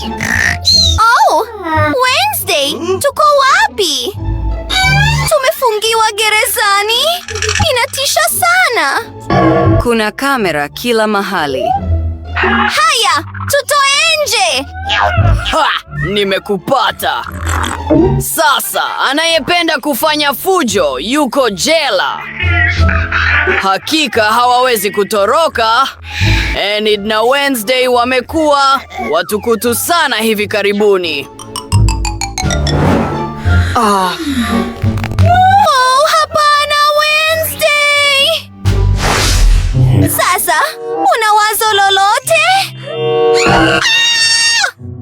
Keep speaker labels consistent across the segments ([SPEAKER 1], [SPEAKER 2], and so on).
[SPEAKER 1] Oh, Wednesday, tuko wapi? Tumefungiwa gerezani? Inatisha sana.
[SPEAKER 2] Kuna kamera kila mahali.
[SPEAKER 1] Haya, tutoe nje.
[SPEAKER 3] Ha! Nimekupata. Sasa anayependa kufanya fujo yuko jela. Hakika hawawezi kutoroka. Enid na Wednesday wamekuwa watukutu sana hivi karibuni.
[SPEAKER 1] Oh, hapana Wednesday! Sasa, una wazo lolote?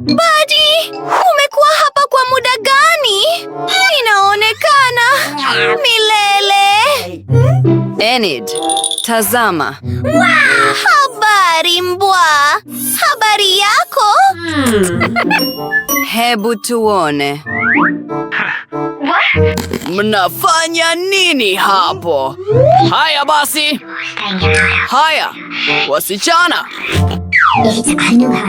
[SPEAKER 1] Buddy, umekuwa hapa kwa muda gani? Inaonekana milele.
[SPEAKER 2] Enid, tazama.
[SPEAKER 1] Habari mbwa. Habari yako?
[SPEAKER 2] Hebu tuone.
[SPEAKER 3] Mnafanya nini hapo? Haya basi. Haya, wasichana.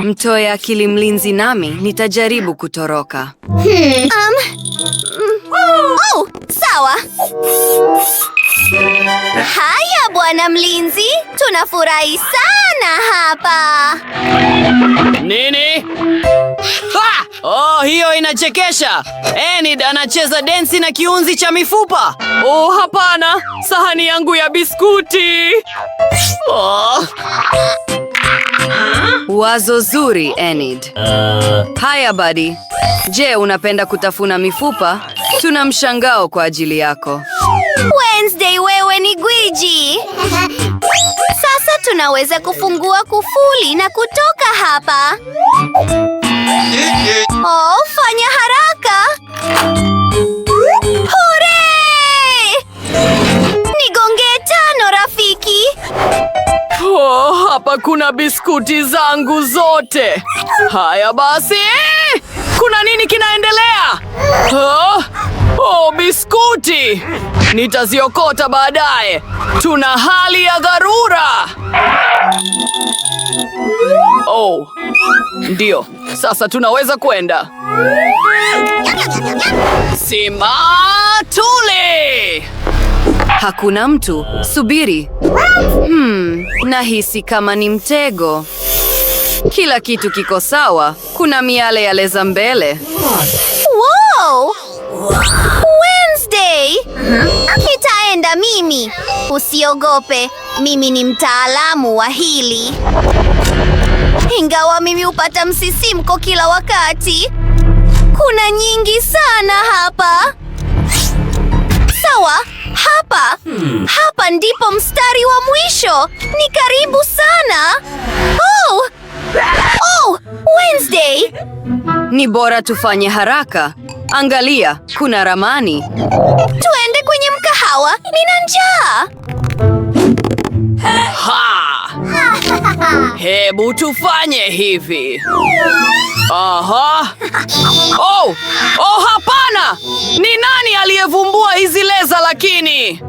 [SPEAKER 2] Mtoe akili mlinzi nami nitajaribu kutoroka.
[SPEAKER 1] Oh, sawa. Haya bwana mlinzi, tunafurahi sana hapa.
[SPEAKER 3] Nini? Ha! Oh, hiyo inachekesha. Enid anacheza densi na kiunzi cha mifupa. Oh, hapana. Sahani yangu ya biskuti. Oh.
[SPEAKER 2] Wazo zuri, Enid. Haya, buddy. Je, unapenda kutafuna mifupa? Tuna mshangao kwa ajili yako.
[SPEAKER 1] Wednesday, wewe ni gwiji. Sasa tunaweza kufungua kufuli na kutoka hapa. Oh, fanya haraka. Hooray! Nigongee 5 rafiki.
[SPEAKER 3] Oh, hapa kuna biskuti zangu zote. Haya basi. Kuna nini kinaendelea? Oh, biskuti. Nitaziokota baadaye. Tuna hali ya dharura. Oh, ndio. Sasa tunaweza kwenda. Sima tuli.
[SPEAKER 2] Hakuna mtu. Subiri. Nahisi kama ni mtego. Kila kitu kiko sawa. Kuna miale ya leza mbele.
[SPEAKER 1] Wow! Wednesday! Nitaenda mimi. Usiogope, mimi ni mtaalamu wa hili. Ingawa mimi hupata msisimko kila wakati. Kuna nyingi sana hapa. Sawa, hapa. Hapa ndipo mstari wa mwisho. Ni karibu sana. Oh, Wednesday!
[SPEAKER 2] Ni bora tufanye haraka. Angalia, kuna ramani.
[SPEAKER 1] Tuende kwenye mkahawa. Nina njaa.
[SPEAKER 3] Ha! Hebu tufanye hivi. Aha! Oh, hapana! Ni nani aliyevumbua hizi leza lakini?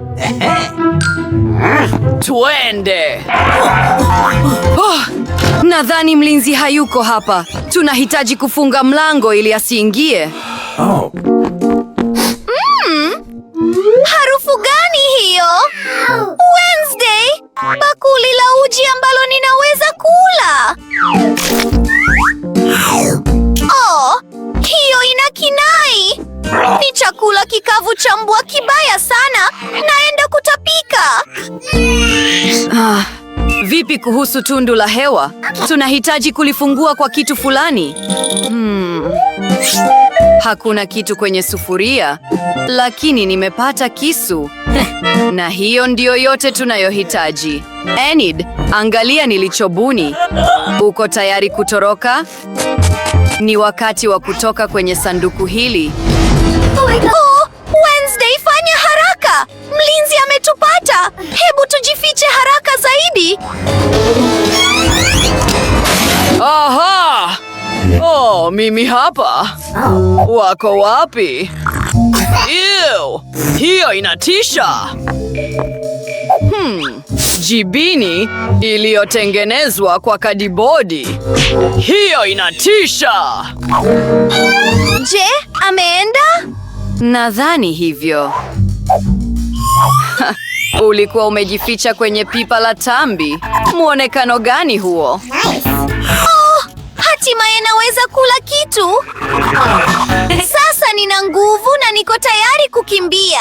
[SPEAKER 3] Tuende.
[SPEAKER 2] Nadhani mlinzi hayuko hapa. Tunahitaji kufunga mlango ili asiingie.
[SPEAKER 1] Harufu gani hiyo? Wednesday, bakuli la uji ambalo ninaweza kula. Oh, hiyo ina kinai. Ni chakula kikavu cha mbwa kibaya sana. Naenda kutapika.
[SPEAKER 2] Vipi kuhusu tundu la hewa? Tunahitaji kulifungua kwa kitu fulani. Hakuna kitu kwenye sufuria, lakini nimepata kisu. Na hiyo ndiyo yote tunayohitaji. Enid, angalia nilichobuni. Uko tayari kutoroka? Ni wakati wa kutoka kwenye sanduku hili.
[SPEAKER 1] Oh, Wednesday, fanya haraka. Mlinzi ametupata. Hebu tujifiche haraka zaidi.
[SPEAKER 3] Aha! Oh, mimi hapa. Wako wapi? Ew! Hiyo inatisha. jibini iliyotengenezwa kwa kadibodi. Hiyo inatisha!
[SPEAKER 1] Je, ameenda?
[SPEAKER 2] Nadhani hivyo. Ulikuwa umejificha kwenye pipa la tambi. Muonekano gani huo?
[SPEAKER 1] Oh, hatimaye naweza kula kitu. Sasa nina nguvu na niko tayari kukimbia.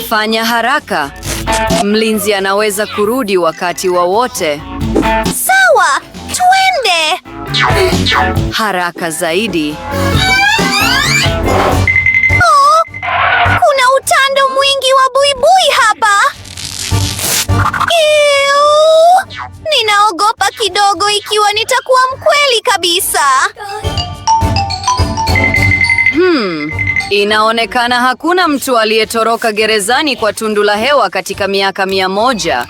[SPEAKER 2] Fanya haraka. Mlinzi anaweza kurudi wakati wowote.
[SPEAKER 1] Sawa, twende.
[SPEAKER 2] Haraka zaidi.
[SPEAKER 1] Oh, kuna utando mwingi wa buibui hapa. Ew, ninaogopa kidogo ikiwa nitakuwa mkweli kabisa.
[SPEAKER 2] Inaonekana hakuna mtu aliyetoroka gerezani kwa tundu la hewa katika miaka 100.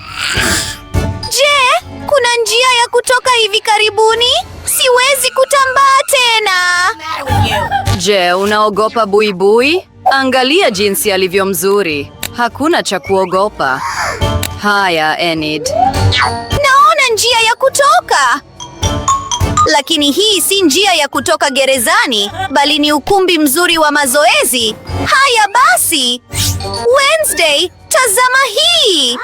[SPEAKER 1] Je, kuna njia ya kutoka hivi karibuni? Siwezi kutambaa tena.
[SPEAKER 2] Je, unaogopa buibui? Angalia jinsi alivyo mzuri. Hakuna cha kuogopa. Haya, Enid.
[SPEAKER 1] Naona njia ya kutoka. Lakini hii si njia ya kutoka gerezani, bali ni ukumbi mzuri wa mazoezi. Haya basi. Wednesday, tazama hii.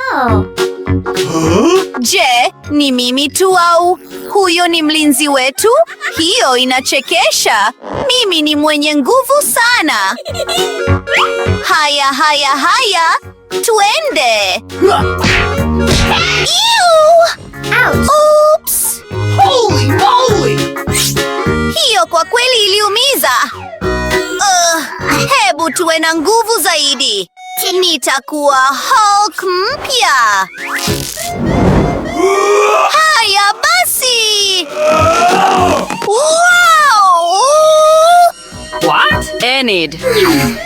[SPEAKER 1] Je, ni mimi tu au huyo ni mlinzi wetu? Hiyo inachekesha. Mimi ni mwenye nguvu sana. Haya. Twende. Oops.
[SPEAKER 3] Holy moly!
[SPEAKER 1] Hiyo kwa kweli iliumiza. Hebu tuwe na nguvu zaidi. Nitakuwa Hulk mpya. Haya basi. Wow!
[SPEAKER 3] What?
[SPEAKER 2] Enid,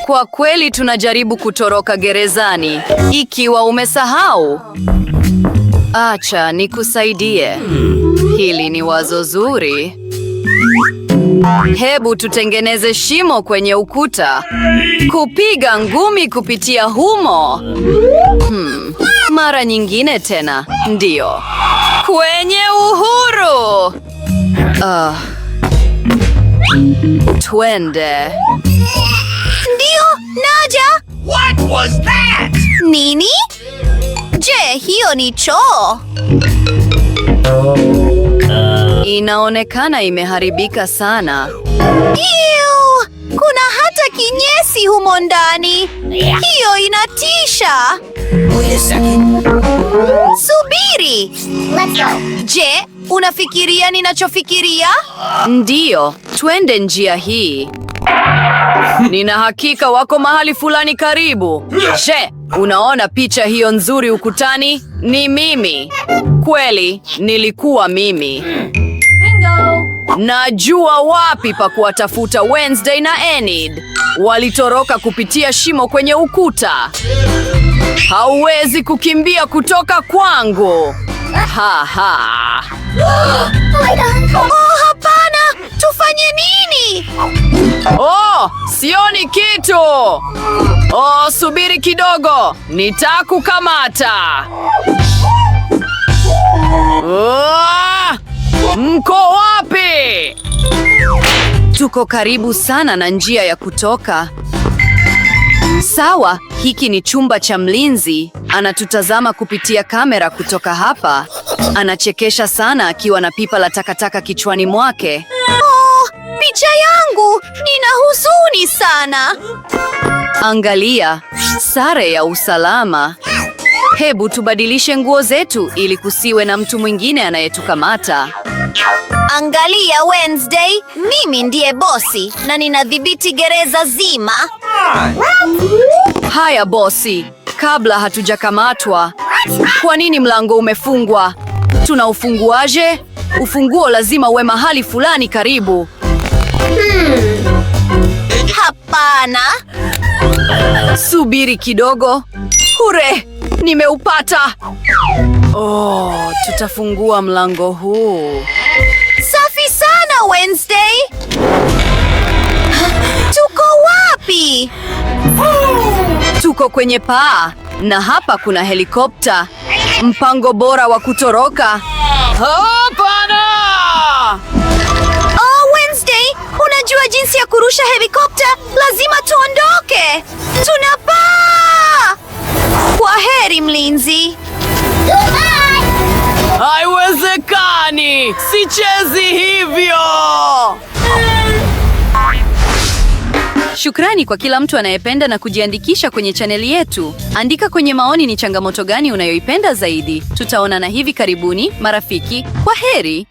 [SPEAKER 2] kwa kweli tunajaribu kutoroka gerezani. Ikiwa umesahau, acha nikusaidie. Hili ni wazo zuri. Hebu tutengeneze shimo kwenye ukuta. Kupiga ngumi kupitia humo. Mara nyingine tena. Ndiyo. Kwenye uhuru. Twende.
[SPEAKER 1] Ndio, naja.
[SPEAKER 3] What was that?
[SPEAKER 1] Nini? Je, hiyo ni choo?
[SPEAKER 2] Inaonekana imeharibika sana.
[SPEAKER 1] Ew, kuna hata kinyesi humo ndani. Hiyo inatisha. Subiri. Je, unafikiria ninachofikiria?
[SPEAKER 2] Ndiyo, twende njia hii.
[SPEAKER 3] Nina hakika wako mahali fulani karibu. Je, unaona picha hiyo nzuri ukutani? Ni mimi. Kweli, nilikuwa mimi. Najua wapi pa kuwatafuta Wednesday na Enid. Walitoroka kupitia shimo kwenye ukuta. Hauwezi kukimbia kutoka kwangu. Ha.
[SPEAKER 1] Oh, hapana! Tufanye nini?
[SPEAKER 3] Oh, sioni kitu. Oh, subiri kidogo. Nitakukamata. Mko wapi?
[SPEAKER 2] Tuko karibu sana na njia ya kutoka. Sawa, hiki ni chumba cha mlinzi. Anatutazama kupitia kamera kutoka hapa. Anachekesha sana akiwa na pipa la takataka kichwani mwake.
[SPEAKER 1] Oh, picha yangu! Nina huzuni sana.
[SPEAKER 2] Angalia, sare ya usalama. Hebu tubadilishe nguo zetu ili kusiwe na mtu mwingine anayetukamata.
[SPEAKER 1] Angalia Wednesday, mimi ndiye bosi na ninadhibiti gereza zima.
[SPEAKER 2] Haya bosi, kabla hatujakamatwa. Kwa nini mlango umefungwa? Tunaufunguaje? Ufunguo lazima uwe mahali fulani karibu.
[SPEAKER 1] Hapana.
[SPEAKER 2] Subiri kidogo. Hure, nimeupata. Oh, tutafungua mlango huu.
[SPEAKER 1] Safi sana Wednesday. Tuko wapi?
[SPEAKER 2] Tuko kwenye paa. Na hapa kuna helikopta. Mpango bora wa kutoroka.
[SPEAKER 3] Hapana!
[SPEAKER 1] Oh, Wednesday, unajua jinsi ya kurusha helikopta? Lazima tuondoke. Tunapaa! Kwa heri, mlinzi.
[SPEAKER 3] Haiwezekani! Sichezi hivyo!
[SPEAKER 2] Shukrani kwa kila mtu anayependa na kujiandikisha kwenye chaneli yetu. Andika kwenye maoni ni changamoto gani unayoipenda zaidi. Tutaonana hivi karibuni, marafiki. Kwa heri.